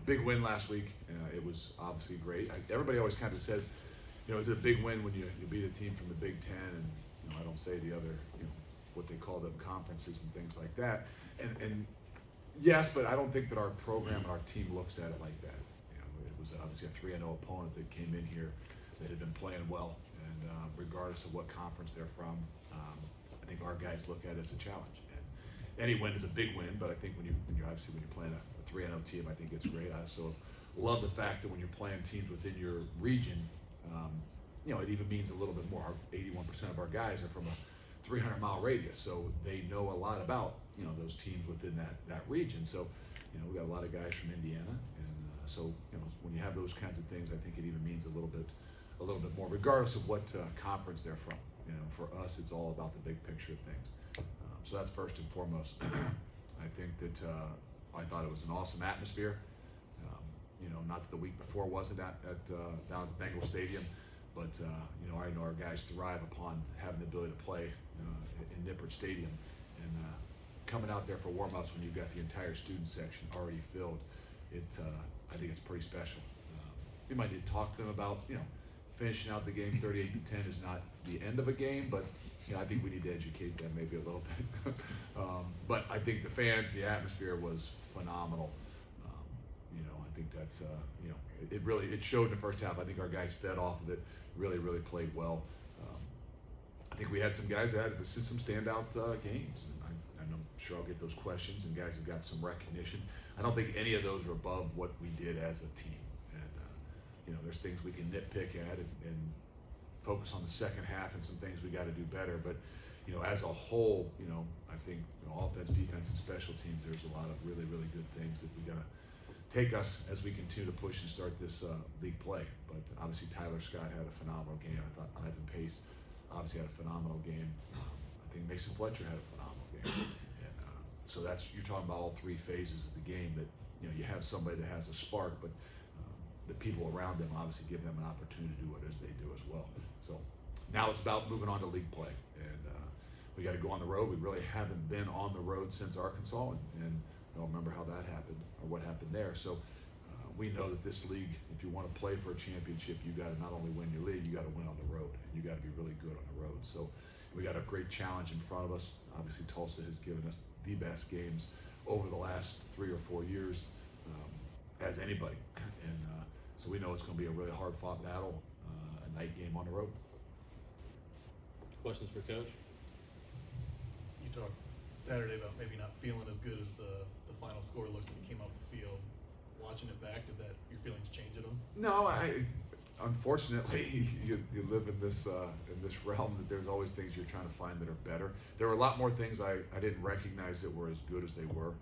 Big win last week. It was obviously great. Everybody always kind of says, is it a big win when you beat a team from the Big Ten? And I don't say the other, what they call them conferences and things like that. And yes, but I don't think that our program and our team looks at it like that. It was obviously a 3-0 opponent that came in here that had been playing well, and regardless of what conference they're from, I think our guys look at it as a challenge. Any win is a big win, but I think when you're playing a 3-0 team, I think it's great. I also love the fact that when you're playing teams within your region, it even means a little bit more. 81% of our guys are from a 300-mile radius, so they know a lot about those teams within that region. So we got a lot of guys from Indiana, and so when you have those kinds of things, I think it even means a little bit more, regardless of what conference they're from. For us, it's all about the big picture of things. So that's first and foremost. I think that I thought it was an awesome atmosphere. Not that the week before wasn't down at the Bengal Stadium, but I know our guys thrive upon having the ability to play in Nippert Stadium, and coming out there for warm-ups when you've got the entire student section already filled. I think it's pretty special. We might need to talk to them about finishing out the game 38-10 is not the end of a game, but I think we need to educate them maybe a little bit. But I think the fans, the atmosphere was phenomenal. I think that's it showed in the first half. I think our guys fed off of it, really played well. I think we had some guys that had some standout games, and I'm sure I'll get those questions, and guys have got some recognition. I don't think any of those are above what we did as a team, and there's things we can nitpick at and focus on the second half and some things we got to do better. But as a whole, I think offense, defense, and special teams, there's a lot of really good things that we got to take us as we continue to push and start this league play. But obviously Tyler Scott had a phenomenal game. I thought Ivan Pace obviously had a phenomenal game. I think Mason Fletcher had a phenomenal game. And so you're talking about all three phases of the game, that you have somebody that has a spark, but the people around them obviously give them an opportunity to do what it is they do as well. So now it's about moving on to league play, and we got to go on the road. We really haven't been on the road since Arkansas, and I don't remember how that happened or what happened there. So we know that this league, if you want to play for a championship, you got to not only win your league, you got to win on the road, and you got to be really good on the road. So we got a great challenge in front of us. Obviously Tulsa has given us the best games over the last 3 or 4 years as anybody, and so we know it's going to be a really hard-fought battle, a night game on the road. Questions for Coach? You talked Saturday about maybe not feeling as good as the final score looked when you came off the field. Watching it back, did your feelings change at all? No, unfortunately, you live in this realm that there's always things you're trying to find that are better. There were a lot more things I didn't recognize that were as good as they were.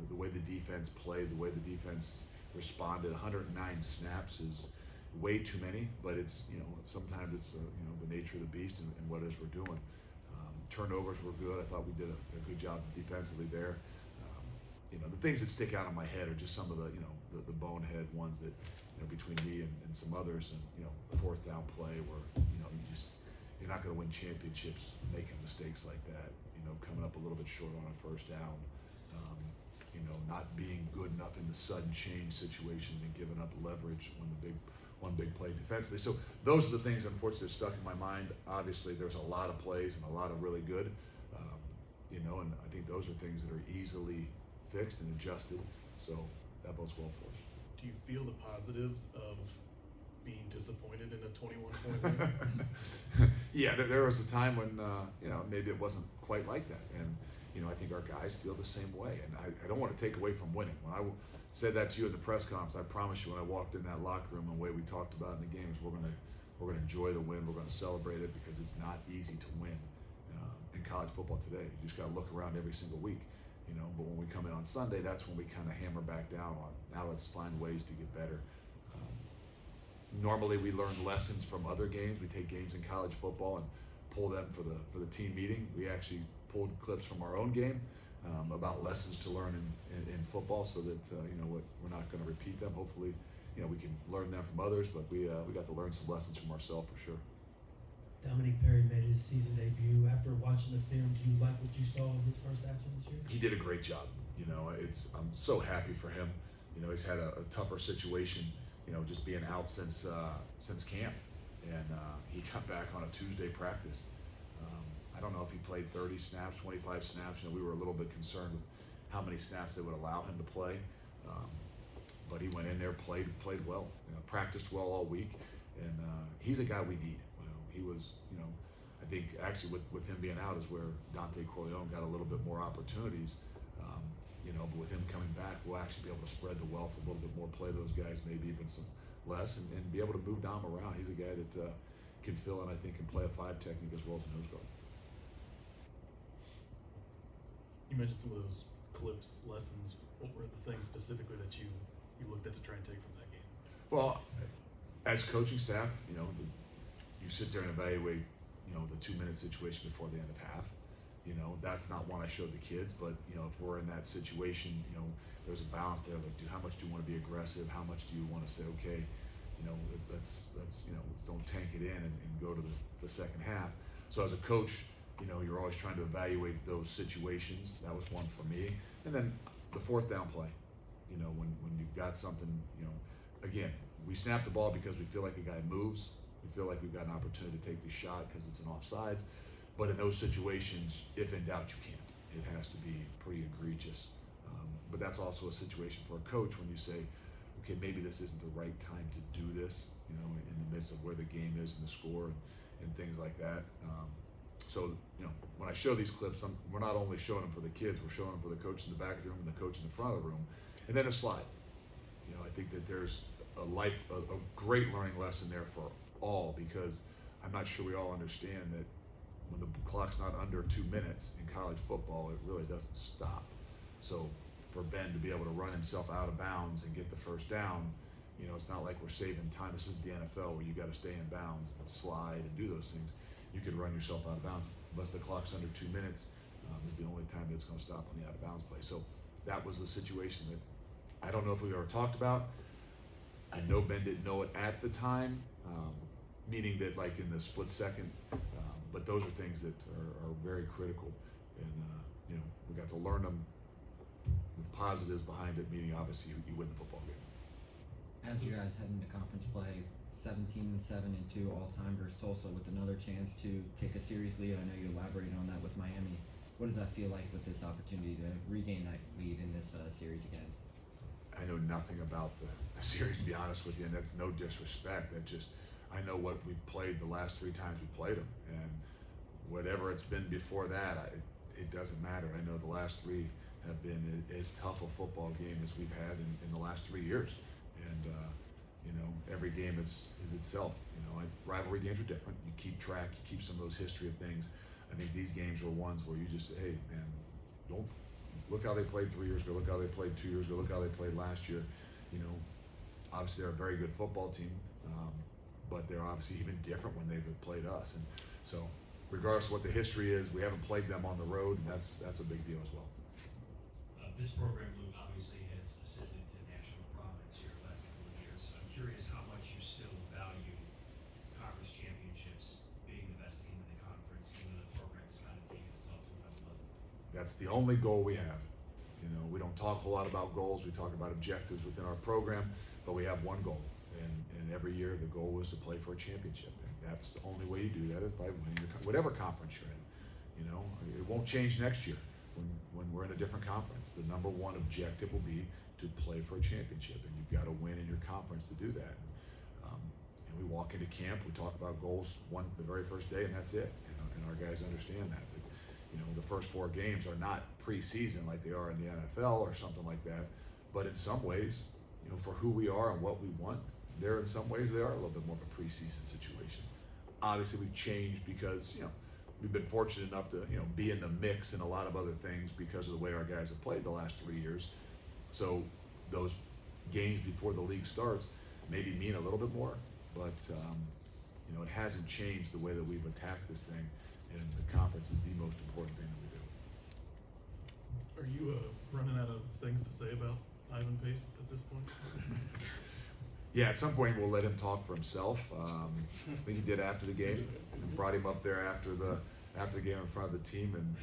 The way the defense played, the way the defense responded. 109 snaps is way too many, but it's sometimes it's the nature of the beast and what it is we're doing. Turnovers were good. I thought we did a good job defensively there. The things that stick out in my head are just some of the bonehead ones that between me and some others, and the fourth down play where you're not going to win championships making mistakes like that. Coming up a little bit short on a first down. Not being good enough in the sudden change situations and giving up leverage when one big play defensively. So those are the things, unfortunately, that stuck in my mind. Obviously, there's a lot of plays and a lot of really good, and I think those are things that are easily fixed and adjusted. So that bodes well for us. Do you feel the positives of being disappointed in a 21-point win? Yeah, there was a time when maybe it wasn't quite like that, and I think our guys feel the same way, and I don't want to take away from winning. When I said that to you in the press conference, I promise you when I walked in that locker room and the way we talked about it in the games, we're gonna enjoy the win. We're gonna celebrate it because it's not easy to win in college football today. You just got to look around every single week, But when we come in on Sunday, that's when we kind of hammer back down on. Now let's find ways to get better. Normally we learn lessons from other games. We take games in college football and pull them for the team meeting. We actually pulled clips from our own game about lessons to learn in football, so that we're not going to repeat them. Hopefully, we can learn them from others, but we got to learn some lessons from ourselves for sure. Dominique Perry made his season debut. After watching the film, do you like what you saw in his first action this year? He did a great job. You know, I'm so happy for him. You know, he's had a tougher situation, you know, just being out since camp, and he got back on a Tuesday practice. I don't know if he played 30 snaps, 25 snaps. You know, we were a little bit concerned with how many snaps they would allow him to play, but he went in there, played well, you know, practiced well all week, and he's a guy we need. You know, he was, you know, I think actually with him being out is where Dante Corleone got a little bit more opportunities. You know, but with him coming back, we'll actually be able to spread the wealth a little bit more, play those guys maybe even some less, and be able to move Dom around. He's a guy that can fill in, I think, can play a 5 technique as well as a nose guard. You mentioned some of those clips, lessons. What were the things specifically that you looked at to try and take from that game? Well, as coaching staff, you know, you sit there and evaluate, you know, the 2-minute situation before the end of half. You know, that's not one I showed the kids, but, you know, if we're in that situation, you know, there's a balance there. Like, how much do you want to be aggressive? How much do you want to say, okay, you know, let's you know, let's don't tank it in and go to the second half. So as a coach, you know, you're always trying to evaluate those situations. That was one for me. And then the 4th down play, you know, when you've got something, you know, again, we snap the ball because we feel like a guy moves. We feel like we've got an opportunity to take the shot because it's an offsides. But in those situations, if in doubt, you can't. It has to be pretty egregious. But that's also a situation for a coach when you say, okay, maybe this isn't the right time to do this, you know, in the midst of where the game is and the score and things like that. So, you know, when I show these clips, we're not only showing them for the kids, we're showing them for the coach in the back of the room and the coach in the front of the room. And then a slide. You know, I think that there's a great learning lesson there for all, because I'm not sure we all understand that when the clock's not under 2 minutes in college football, it really doesn't stop. So for Ben to be able to run himself out of bounds and get the first down, you know, it's not like we're saving time. This is the NFL where you got to stay in bounds and slide and do those things. You could run yourself out of bounds. Unless the clock's under 2 minutes, is the only time that's going to stop on the out of bounds play. So that was a situation that I don't know if we've ever talked about. I know Ben didn't know it at the time, meaning that like in the split second, but those are things that are very critical, and you know, we got to learn them with positives behind it, meaning obviously you win the football game. As you guys head into conference play, 17-7-2 all-time versus Tulsa, with another chance to take a series lead. I know you elaborated on that with Miami. What does that feel like with this opportunity to regain that lead in this series again? I know nothing about the series, to be honest with you, and that's no disrespect. That just, I know what we've played the last 3 times we played them, and whatever it's been before that, it doesn't matter. I know the last 3 have been as tough a football game as we've had in the last 3 years, and you know, every game is itself. You know, rivalry games are different. You keep track, you keep some of those history of things. I think these games are ones where you just say, hey, man, don't look how they played 3 years ago, look how they played 2 years ago, look how they played last year. You know, obviously they're a very good football team, but they're obviously even different when they've played us. And so, regardless of what the history is, we haven't played them on the road, and that's a big deal as well. This program, Luke, obviously has ascended to national prominence here the last couple of years. So I'm curious how much you still value conference championships, being the best team in the conference, even though the program's kind of taken itself to another level. That's the only goal we have. You know, we don't talk a whole lot about goals. We talk about objectives within our program, but we have one goal. And every year the goal was to play for a championship. And that's the only way you do that is by winning whatever conference you're in. You know, it won't change next year when we're in a different conference. The number one objective will be to play for a championship, and you've got to win in your conference to do that. And we walk into camp, we talk about goals the very first day, and that's it. And our guys understand that. You know, the first 4 games are not preseason like they are in the NFL or something like that, but in some ways, you know, for who we are and what we want, in some ways they are a little bit more of a preseason situation. Obviously we've changed because, you know, we've been fortunate enough to, you know, be in the mix in a lot of other things because of the way our guys have played the last 3 years. So those games before the league starts maybe mean a little bit more, but you know, it hasn't changed the way that we've attacked this thing, and the conference is the most important thing that we do. Are you running out of things to say about Ivan Pace at this point? Yeah, at some point we'll let him talk for himself. I think he did after the game, and brought him up there after the game in front of the team, and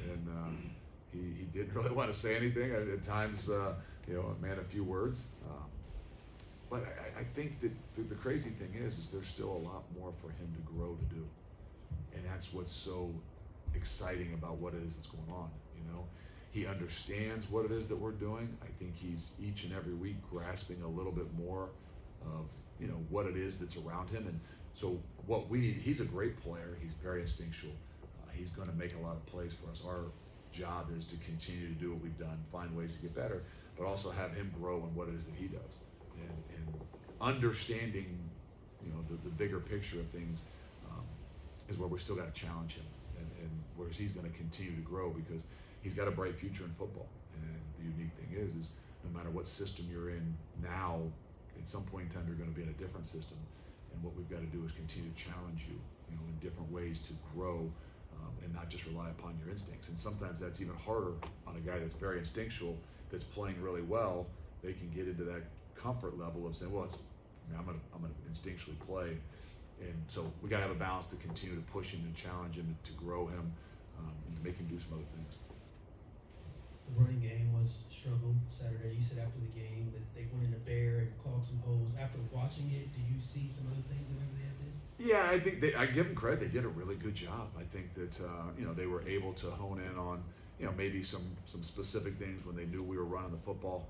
he didn't really want to say anything. At times, you know, a man of few words. But I think that the crazy thing is there's still a lot more for him to grow to do. And that's what's so exciting about what it is that's going on, you know. He understands what it is that we're doing. I think he's each and every week grasping a little bit more of, you know, what it is that's around him. And so what we need, he's a great player. He's very instinctual. He's going to make a lot of plays for us. Our job is to continue to do what we've done, find ways to get better, but also have him grow in what it is that he does. And understanding, you know, the bigger picture of things is where we still got to challenge him, and where he's going to continue to grow, because he's got a bright future in football. And the unique thing is no matter what system you're in now, at some point in time you're going to be in a different system, and what we've got to do is continue to challenge you, you know, in different ways to grow, and not just rely upon your instincts. And sometimes that's even harder on a guy that's very instinctual, that's playing really well. They can get into that comfort level of saying, well, I'm gonna instinctually play. And so we got to have a balance to continue to push him and challenge him, to grow him, and to make him do some other things. The running game was a struggle Saturday. You said after the game that they went in the bear and clogged some holes. After watching it, do you see some other things that maybe they did? Yeah, I think I give them credit. They did a really good job. I think that you know, they were able to hone in on, you know, maybe some specific things when they knew we were running the football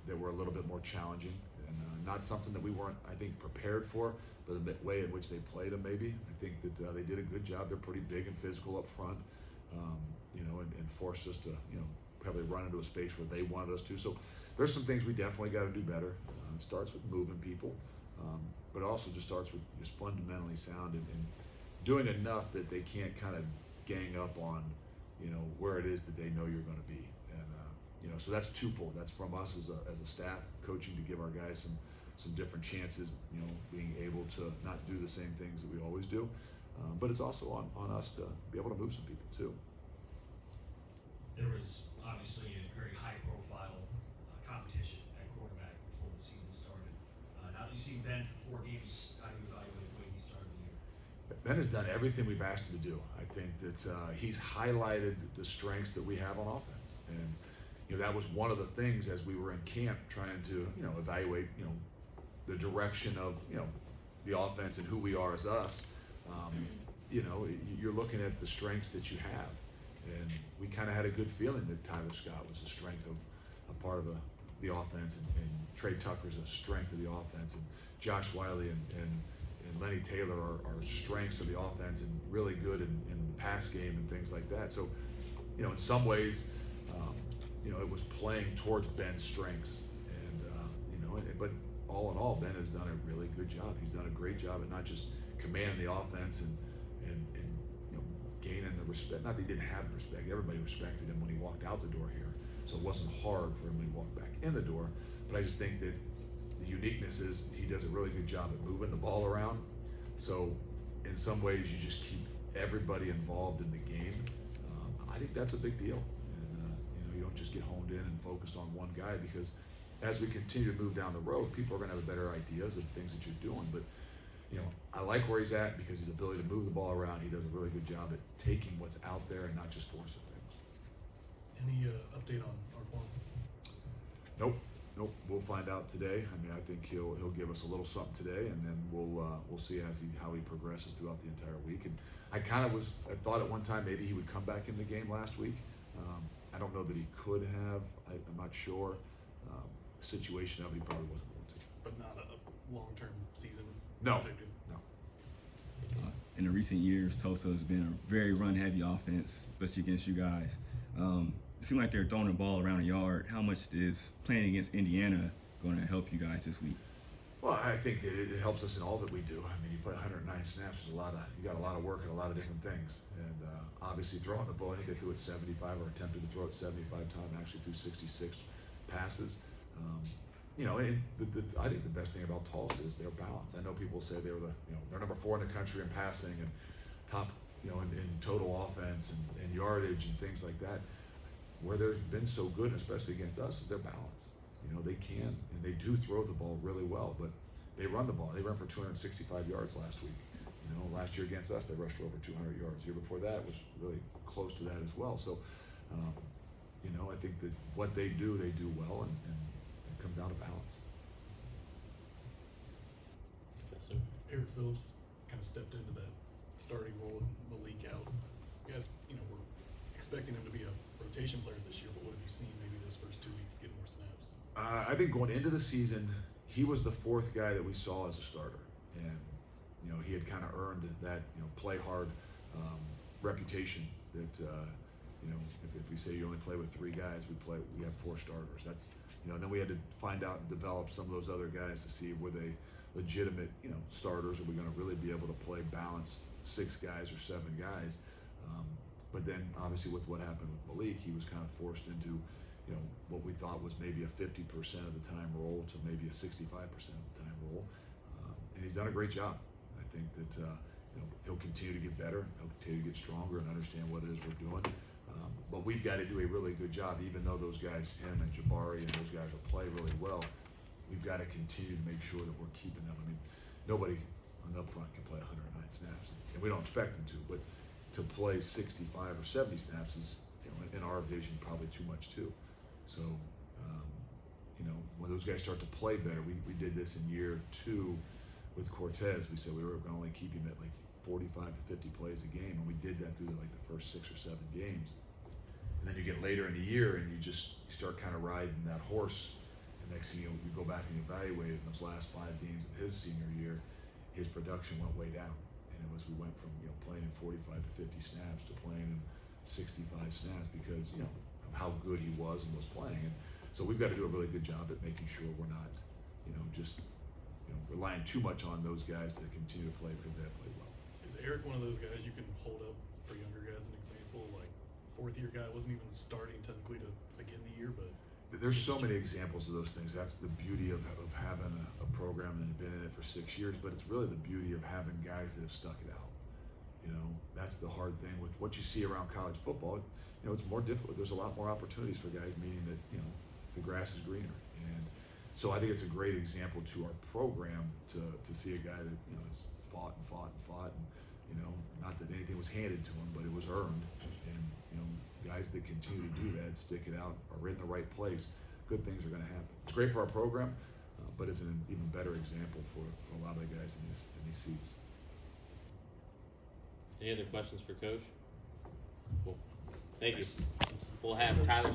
that were a little bit more challenging, and not something that we weren't, I think, prepared for, but the way in which they played them, maybe. I think that they did a good job. They're pretty big and physical up front, you know, and forced us to, you know, probably run into a space where they wanted us to. So there's some things we definitely got to do better. It starts with moving people, but it also just starts with just fundamentally sound and doing enough that they can't kind of gang up on, you know, where it is that they know you're going to be. And you know, so that's twofold. That's from us as a staff, coaching to give our guys some different chances, you know, being able to not do the same things that we always do, but it's also on us to be able to move some people too. There was obviously a very high-profile competition at quarterback before the season started. Now that you've seen Ben for 4 games, how do you evaluate the way he started the year? Ben has done everything we've asked him to do. I think that he's highlighted the strengths that we have on offense, and you know, that was one of the things as we were in camp trying to, you know, evaluate, you know, the direction of, you know, the offense and who we are as us. You know, you're looking at the strengths that you have, and we kind of had a good feeling that Tyler Scott was a strength of a part of the offense, and Trey Tucker's a strength of the offense, and Josh Wiley and Lenny Taylor are strengths of the offense and really good in the pass game and things like that. So, you know, in some ways, you know, it was playing towards Ben's strengths, and you know, but all in all, Ben has done a really good job. He's done a great job at not just commanding the offense and you know, gaining the respect. Not that he didn't have the respect. Everybody respected him when he walked out the door here, so it wasn't hard for him when he walked back in the door. But I just think that the uniqueness is he does a really good job at moving the ball around. So in some ways, you just keep everybody involved in the game. I think that's a big deal. You don't just get honed in and focused on one guy, because as we continue to move down the road, people are going to have better ideas of things that you're doing. But you know, I like where he's at because his ability to move the ball around. He does a really good job at taking what's out there and not just forcing things. Any update on Arquan? Nope. We'll find out today. I mean, I think he'll give us a little something today, and then we'll see how he progresses throughout the entire week. And I thought at one time maybe he would come back in the game last week. I don't know that he could have. I'm not sure. The situation of it, he probably wasn't going to. But not a long-term season. No. Predicted. No. In the recent years, Tulsa has been a very run-heavy offense, especially against you guys. It seemed like they're throwing the ball around the yard. How much is playing against Indiana going to help you guys this week? Well, I think that it helps us in all that we do. I mean, you play 109 snaps. You got a lot of work and a lot of different things. And obviously, throwing the ball, I think they threw it 75 or attempted to throw it 75 times. Actually, threw 66 passes. You know, and I think the best thing about Tulsa is their balance. I know people say they're number 4 in the country in passing and top, you know, in total offense and yardage and things like that. Where they've been so good, especially against us, is their balance. You know, they can and they do throw the ball really well, but they run the ball. They ran for 265 yards last week. You know, last year against us, they rushed for over 200 yards. The year before that was really close to that as well. So You know, I think that what they do well, and it comes down to balance. Justin? Eric Phillips kind of stepped into that starting role with Malik out. You guys, you know, were expecting him to be a rotation player this year, but what have you seen maybe those first 2 weeks get more snaps? I think going into the season, he was the fourth guy that we saw as a starter, and you know, he had kind of earned that, you know, play hard reputation that you know, if we say you only play with 3 guys, we have 4 starters. That's, you know, and then we had to find out and develop some of those other guys to see were they legitimate, you know, starters. Are we going to really be able to play balanced 6 guys or 7 guys? But then obviously with what happened with Malik, he was kind of forced into, you know, what we thought was maybe a 50% of the time role to maybe a 65% of the time role, and he's done a great job. I think that you know, he'll continue to get better, he'll continue to get stronger and understand what it is we're doing. But we've got to do a really good job, even though those guys, him and Jabari and those guys will play really well. We've got to continue to make sure that we're keeping them. I mean, nobody on the up front can play 109 snaps, and we don't expect them to. But to play 65 or 70 snaps is, you know, in our vision, probably too much too. So, you know, when those guys start to play better, we did this in year 2 with Cortez. We said we were going to only keep him at like 45 to 50 plays a game, and we did that through like the first 6 or 7 games. And then you get later in the year and you start kind of riding that horse, and next thing you go back and evaluate it. In those last 5 games of his senior year, his production went way down, and it was, we went from, you know, playing in 45 to 50 snaps to playing in 65 snaps because, you know, of how good he was and was playing. And so we've got to do a really good job at making sure we're not, you know, just, you know, relying too much on those guys to continue to play because they have played well. Is Eric one of those guys you can hold up for younger guys? An example, like 4th-year guy wasn't even starting technically to begin the year, but There's so many examples of those things. That's the beauty of having a program and been in it for 6 years, but it's really the beauty of having guys that have stuck it out. You know, that's the hard thing with what you see around college football. You know, it's more difficult. There's a lot more opportunities for guys, meaning that, you know, the grass is greener. And so I think it's a great example to our program to see a guy that, you know, has fought and fought and fought, and, you know, not that anything was handed to him, but it was earned. And, you know, guys that continue to do that, stick it out, are in the right place, good things are going to happen. It's great for our program, but it's an even better example for a lot of the guys in these seats. Any other questions for Coach? Cool. Thank you. We'll have Tyler